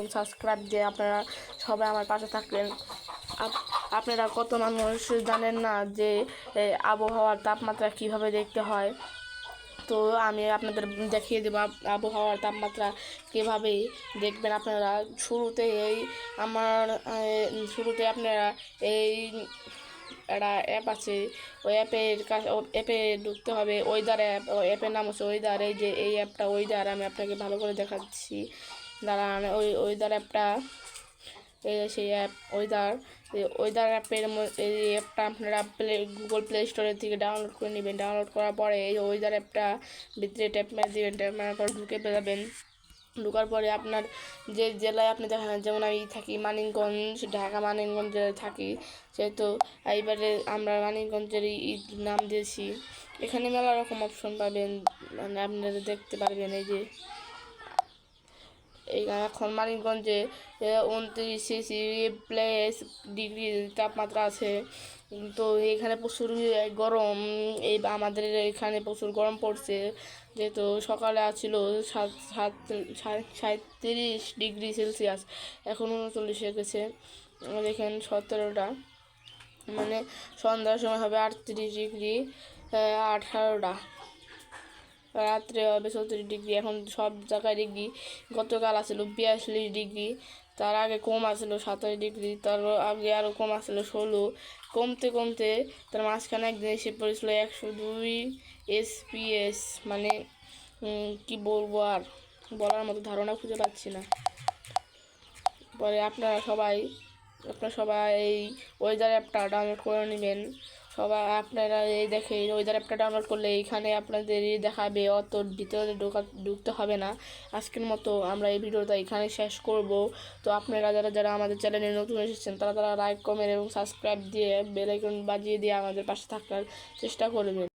এবং সাবস্ক্রাইব দিয়ে আপনারা সবাই আমার পাশে থাকবেন। আপনারা কত মানুষ জানেন না যে আবহাওয়ার তাপমাত্রা কিভাবে দেখতে হয়। তো আমি আপনাদের দেখিয়ে দেবো আবহাওয়ার তাপমাত্রা কীভাবে দেখবেন আপনারা। শুরুতে আপনারা এই একটা অ্যাপ আছে, ওই অ্যাপে ঢুকতে হবে। ওয়েদার অ্যাপের নাম হচ্ছে ওয়েদার। এই যে এই অ্যাপটা ওয়েদার, আমি আপনাকে ভালো করে দেখাচ্ছি দাঁড়ান। ওয়েদার অ্যাপটা সেই অ্যাপ ওয়েদার অ্যাপের এই অ্যাপটা আপনারা গুগল প্লে স্টোরের থেকে ডাউনলোড করে নেবেন। ডাউনলোড করার পরে এই ওয়েদার অ্যাপটা ভিতরে ট্যাপ মেরে দেবেন। ট্যাপ মারার পর ঢুকে যাবেন। ঢোকার পরে আপনার যে জেলায় আপনি দেখেন, যেমন আমি থাকি মানিকগঞ্জ, ঢাকা মানিকগঞ্জ জেলায় থাকি, সেহেতু এইবারে আমরা মানিকগঞ্জের নাম দিয়েছি। এখানে মেলা রকম অপশন পাবেন, মানে আপনারা দেখতে পারবেন। এই যে এখন মানিকগঞ্জে 29°+ তাপমাত্রা আছে। তো এখানে প্রচুর গরম, আমাদের এখানে প্রচুর গরম পড়ছে, যেহেতু সকালে ছিল 37°C, এখন 39 হয়ে গেছে। দেখেন 17টা, মানে সন্ধ্যার সময় হবে 38°, 18টা, রাত্রে হবে 34°। এখন সব জায়গায় ডিগ্রি। গতকাল আসছিল 42°, তার আগে কম আসছিল 27°, তার আগে আরও কম আসছিল 16। কমতে কমতে তার মাঝখানে একদিন এসে পড়েছিল 102°S। মানে কি বলবো, আর বলার মতো ধারণা খুঁজে পাচ্ছি না। পরে আপনারা সবাই এই ওয়েদার অ্যাপটা ডাউনলোড করে নেবেন। আপনারা এই ওয়েদার অ্যাপটা ডাউনলোড করলে এইখানে আপনাদের দেখাবে, অত ভিতরে ঢুকতে হবে না। আজকের মতো আমরা এই ভিডিওটা এখানে শেষ করব। তো আপনারা যারা আমাদের চ্যানেলে নতুন এসেছেন তারা লাইক, কমেন্ট এবং সাবস্ক্রাইব দিয়ে বেল আইকন বাজিয়ে দিয়ে আমাদের পাশে থাকার চেষ্টা করবেন।